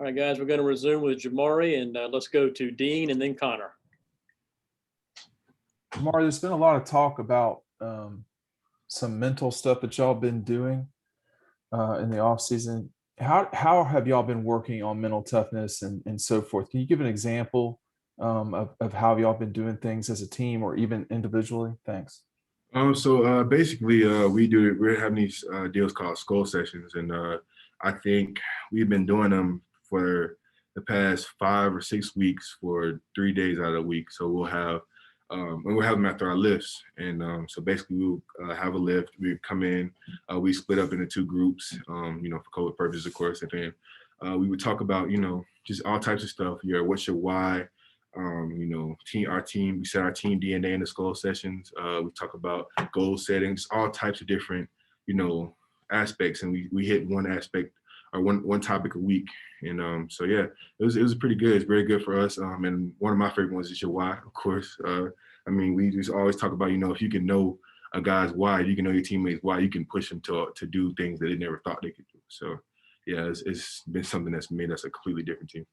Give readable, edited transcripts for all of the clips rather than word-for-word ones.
All right, guys, we're going to resume with Jamaree, and let's go to Dean and then Connor. Jamaree, there's been a lot of talk about some mental stuff that y'all been doing in the offseason. How have y'all been working on mental toughness and so forth? Can you give an example of how y'all been doing things as a team or even individually? Thanks. Basically, we're having these deals called skull sessions, and I think we've been doing them for the past 5 or 6 weeks for 3 days out of the week. So we'll have and we'll have them after our lifts, and so basically we'll have a lift. We come in, we split up into 2 groups, for COVID purposes, of course, and then we would talk about just all types of stuff. What's your why? Our team, we set our team DNA in the skull sessions. We talk about goal setting, just all types of different, aspects. And we hit one aspect or one topic a week. And it was pretty good. It's very good for us. And one of my favorite ones is your why, of course. We just always talk about, if you can know a guy's why, you can know your teammates why, you can push them to do things that they never thought they could do. So yeah, it's been something that's made us a completely different team.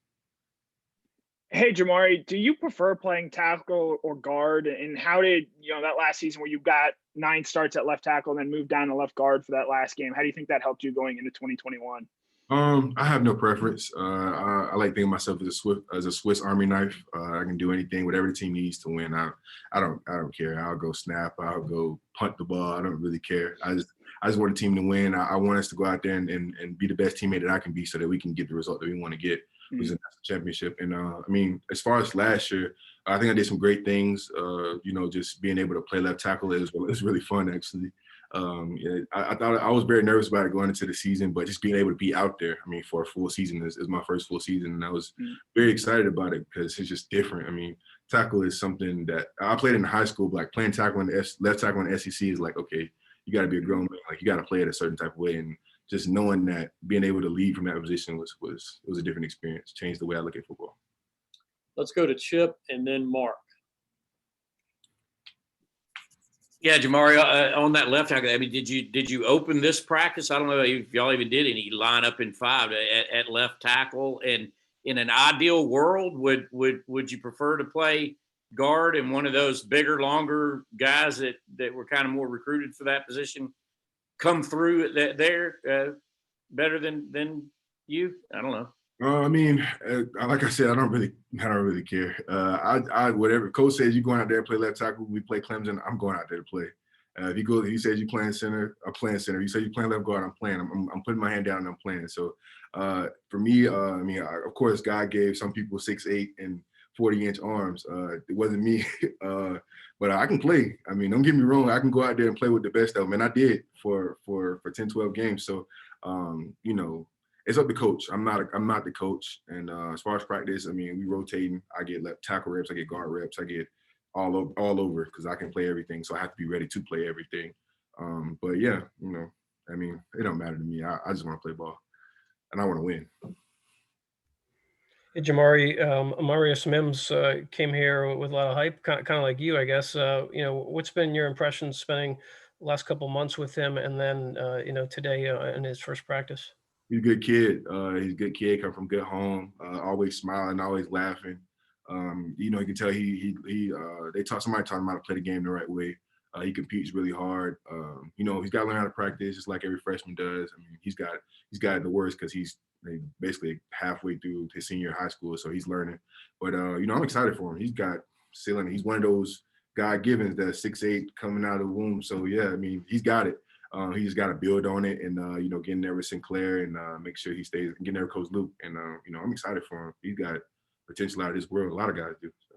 Hey, Jamaree, do you prefer playing tackle or guard? And how did, that last season where you got 9 starts at left tackle and then moved down to left guard for that last game, how do you think that helped you going into 2021? I have no preference. I like thinking of myself as a Swiss Army knife. I can do anything, whatever the team needs to win. I don't care. I'll go snap. I'll go punt the ball. I don't really care. I just want the team to win. I want us to go out there and be the best teammate that I can be so that we can get the result that we want to get. It was a national championship. And as far as last year, I think I did some great things. Just being able to play left tackle is really fun, actually. I thought I was very nervous about it going into the season, but just being able to be out there, for a full season is my first full season. And I was very excited about it because it's just different. Tackle is something that I played in high school, but like playing tackle in left tackle in the SEC is like, okay, you got to be a grown man. Like you got to play it a certain type of way. And just knowing that being able to lead from that position was a different experience, changed the way I look at football. Let's go to Chip and then Mark. Yeah, Jamaree, on that left tackle, did you open this practice? I don't know if y'all even did any line up in 5 at left tackle. And in an ideal world, would you prefer to play guard and one of those bigger, longer guys that were kind of more recruited for that position come through there better than you? I don't know. Like I said, I don't really care. Whatever coach says, you going out there and play left tackle. We play Clemson. I'm going out there to play. If he says you playing center, I'm playing center. If you say you playing left guard, I'm playing. I'm putting my hand down and I'm playing. So for me, of course, God gave some people 6'8" and 40-inch arms. It wasn't me, but I can play. Don't get me wrong. I can go out there and play with the best of them, and I did for 10, 12 games. So it's up to coach. I'm not the coach. And as far as practice, we rotating. I get left tackle reps. I get guard reps. I get all over because I can play everything. So I have to be ready to play everything. But yeah, it don't matter to me. I just want to play ball, and I want to win. Hey, Jamaree, Amarius Mims came here with a lot of hype, kind of like you, I guess. What's been your impression spending the last couple of months with him, and then today in his first practice? He's a good kid. He's a good kid. Come from good home. Always smiling, always laughing. You can tell somebody taught him how to play the game the right way. He competes really hard. He's got to learn how to practice just like every freshman does. He's got the worst because he's basically halfway through his senior high school, so he's learning. But I'm excited for him. He's got ceiling. He's one of those God-givens that's 6'8" coming out of the womb. So yeah, he's got it. He just got to build on it and getting there with Sinclair and make sure he stays, getting there with Coach Luke. And I'm excited for him. He's got potential out of this world. A lot of guys do. So.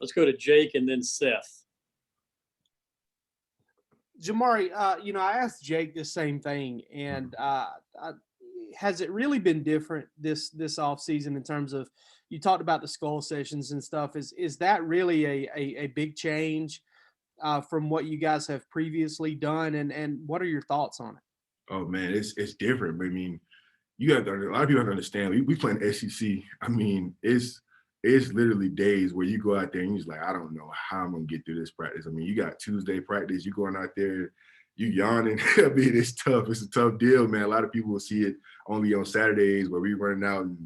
Let's go to Jake and then Seth. Jamaree, I asked Jake the same thing, and has it really been different this offseason in terms of, you talked about the skull sessions and stuff. Is that really a big change from what you guys have previously done, and what are your thoughts on it? Oh man, it's different. But a lot of people have to understand. We play in SEC. It's literally days where you go out there and you're just like, I don't know how I'm gonna get through this practice. You got Tuesday practice. You going out there, you yawning. I mean, it's tough. It's a tough deal, man. A lot of people will see it only on Saturdays where we running out and,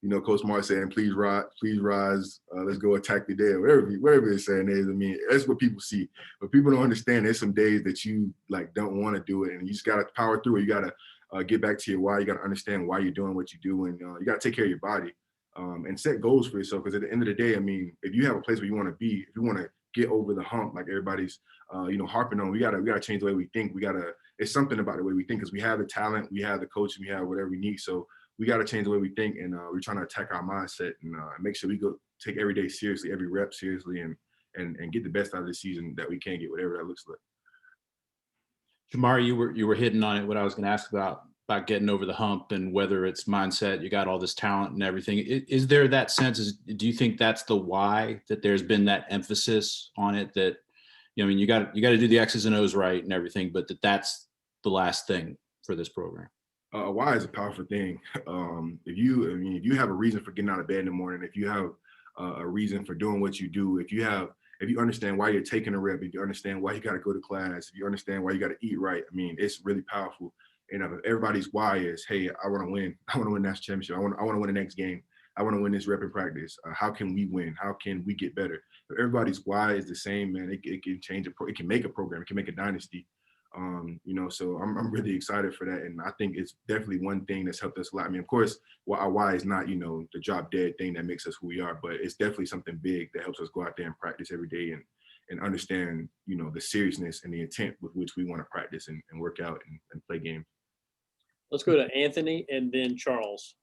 you know, Coach Mark saying, please rise, let's go attack the day, whatever his saying is. I mean, that's what people see. But people don't understand there's some days that you like don't want to do it, and you just got to power through it. You got to get back to your why. You got to understand why you're doing what you do, and you got to take care of your body and set goals for yourself. Because at the end of the day, I mean, if you have a place where you want to be, if you want to get over the hump like everybody's you know, harping on, we gotta change the way we think. It's something about the way we think, because we have the talent, we have the coaching, we have whatever we need. So we got to change the way we think, and we're trying to attack our mindset and make sure we go take every day seriously, every rep seriously, and get the best out of the season that we can get, whatever that looks like. Jamaree, you were hitting on it. What I was going to ask about getting over the hump, and whether it's mindset, you got all this talent and everything. Is there that sense? Do you think that's the why, that there's been that emphasis on it? That, you know, I mean, you got to do the X's and O's right and everything, but that's the last thing for this program. Why is a powerful thing. If you have a reason for getting out of bed in the morning, if you have a reason for doing what you do, if you understand why you're taking a rep, if you understand why you got to go to class, if you understand why you got to eat right, I mean, it's really powerful. And everybody's why is, hey, I want to win. I want to win national championship. I want to win the next game. I want to win this rep in practice. How can we win? How can we get better? If everybody's why is the same, man, it can change it can make a program. It can make a dynasty. You know, so I'm really excited for that, and I think it's definitely one thing that's helped us a lot. I mean, of course, our why is not, you know, the drop dead thing that makes us who we are, but it's definitely something big that helps us go out there and practice every day and understand, you know, the seriousness and the intent with which we want to practice and work out and play games. Let's go to Anthony and then Charles.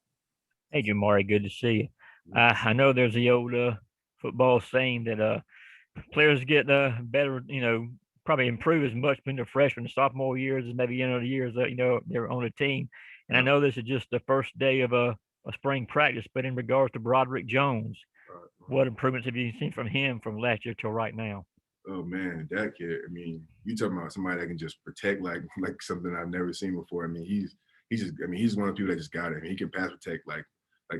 Hey, Jamaree, good to see you. I know there's the old football saying that players get better, you know, probably improve as much in their freshman and sophomore years as maybe the years that, you know, they're on a team. And I know this is just the first day of a spring practice, but in regards to Broderick Jones, what improvements have you seen from him from last year till right now? Oh man, that kid, I mean, you talking about somebody that can just protect like something I've never seen before. I mean, he's one of the people that just got it. I mean, he can pass protect like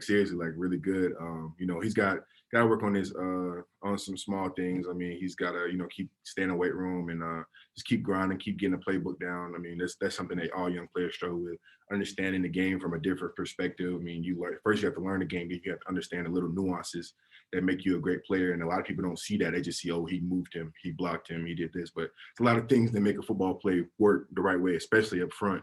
seriously, like really good. You know, he's got to work on his on some small things. I mean, he's got to, you know, keep staying in the weight room and just keep grinding, keep getting the playbook down. I mean, that's something that all young players struggle with, understanding the game from a different perspective. I mean, first you have to learn the game, then you have to understand the little nuances that make you a great player. And a lot of people don't see that. They just see, oh, he moved him, he blocked him, he did this. But it's a lot of things that make a football play work the right way, especially up front.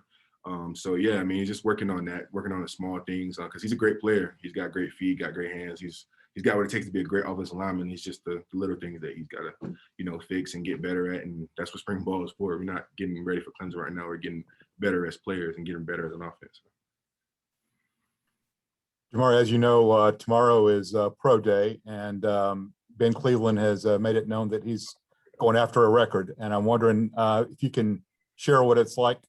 So yeah, I mean, he's just working on that, working on the small things, because he's a great player. He's got great feet, got great hands. He's got what it takes to be a great offensive lineman. He's just the little things that he's got to, you know, fix and get better at. And that's what spring ball is for. We're not getting ready for Clemson right now. We're getting better as players and getting better as an offense. Jamaree, as you know, tomorrow is pro day, and Ben Cleveland has made it known that he's going after a record. And I'm wondering if you can share what it's like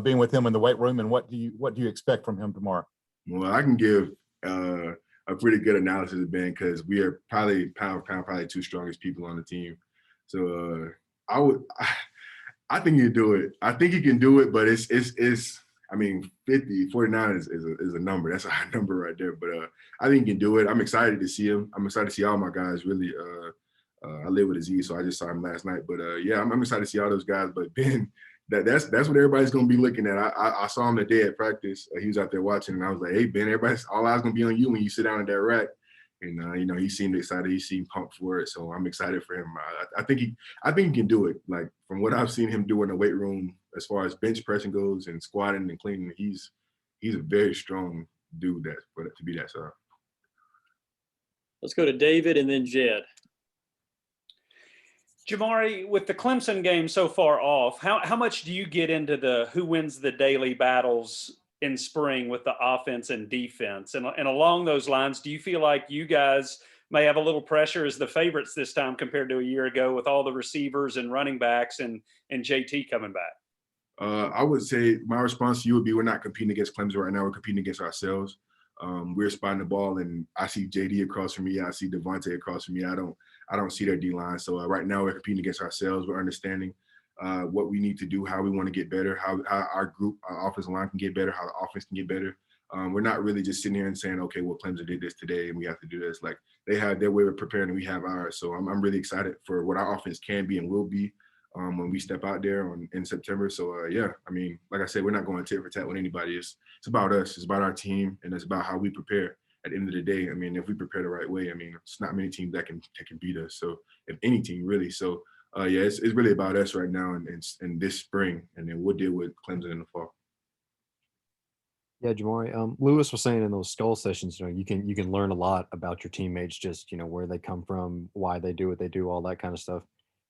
being with him in the weight room, and what do you expect from him tomorrow? Well, I can give a pretty good analysis of Ben, because we are probably pound for pound probably two strongest people on the team. So I think he can do it. I think he can do it, but it's I mean, 49 is a number. That's a high number right there. But I think he can do it. I'm excited to see him. I'm excited to see all my guys. Really, I live with Aziz, so I just saw him last night. But yeah, I'm excited to see all those guys. But Ben, that's what everybody's gonna be looking at. I saw him the day at practice. He was out there watching, and I was like, "Hey Ben, all eyes gonna be on you when you sit down at that rack." And you know, he seemed excited. He seemed pumped for it. So I'm excited for him. I think he can do it. Like from what I've seen him do in the weight room, as far as bench pressing goes and squatting and cleaning, he's a very strong dude to be that size. Let's go to David and then Jed. Jamaree, with the Clemson game so far off, how much do you get into the who wins the daily battles in spring with the offense and defense? And along those lines, do you feel like you guys may have a little pressure as the favorites this time compared to a year ago with all the receivers and running backs and JT coming back? I would say my response to you would be, we're not competing against Clemson right now. We're competing against ourselves. We're spotting the ball, and I see JD across from me. I see Devontae across from me. I don't see their D-line. So right now we're competing against ourselves. We're understanding what we need to do, how we want to get better, how our offensive line can get better, how the offense can get better. We're not really just sitting here and saying, okay, well, Clemson did this today and we have to do this. Like, they have their way of preparing and we have ours. So I'm really excited for what our offense can be and will be. when we step out there in September. So yeah, I mean, like I said, we're not going tit for tat with anybody. It's about us. It's about our team, and it's about how we prepare. At the end of the day, I mean, if we prepare the right way, I mean, it's not many teams that can beat us. So if any team really, so yeah, it's really about us right now and this spring, and then we'll deal with Clemson in the fall. Yeah, Jamaree. Lewis was saying in those skull sessions, you know, you can learn a lot about your teammates, just, you know, where they come from, why they do what they do, all that kind of stuff.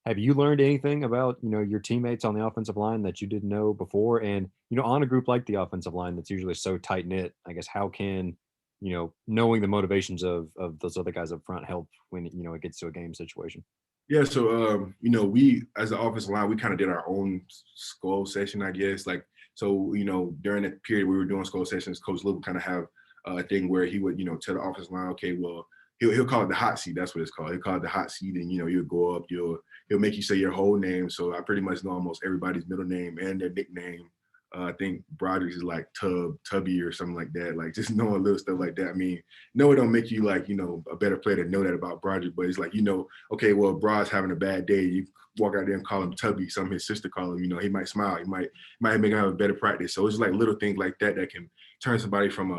Have you learned anything about, you know, your teammates on the offensive line that you didn't know before? And, you know, on a group like the offensive line that's usually so tight knit, I guess, how can, you know, knowing the motivations of those other guys up front help when, you know, it gets to a game situation? Yeah, so you know, we as the offensive line, we kind of did our own skull session, I guess. Like, so you know, during that period we were doing skull sessions, Coach Luke would kind of have a thing where he would, you know, tell the offensive line, okay, well, he'll call it the hot seat. That's what it's called. He'll call it the hot seat, and you know, you'll go up, he'll make you say your whole name. So I pretty much know almost everybody's middle name and their nickname. I think Broderick's is like Tubby or something like that. Like just knowing little stuff like that. I mean, no, it don't make you like, you know, a better player to know that about Broderick, but it's like, you know, okay, well, Brod's having a bad day. You walk out there and call him Tubby. Some of his sister call him, you know, he might smile. He might make him have a better practice. So it's like little things like that that can turn somebody from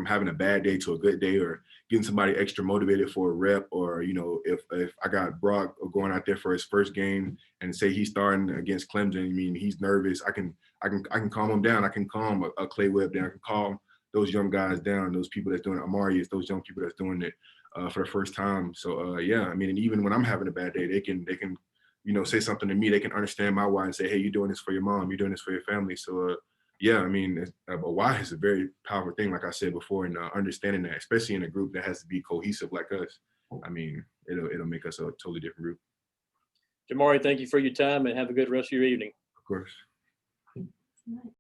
having a bad day to a good day, or getting somebody extra motivated for a rep. Or, you know, if I got Brock going out there for his first game and say he's starting against Clemson, I mean, he's nervous. I can calm him down. I can calm a Clay Webb down. I can calm those young guys down, those people that's doing it, Amarius, those young people that's doing it for the first time. So yeah, I mean, and even when I'm having a bad day, they can, you know, say something to me. They can understand my why and say, hey, you're doing this for your mom. You're doing this for your family. So yeah, I mean, a why is a very powerful thing, like I said before, and understanding that, especially in a group that has to be cohesive like us. I mean, it'll make us a totally different group. Jamaree, thank you for your time and have a good rest of your evening. Of course.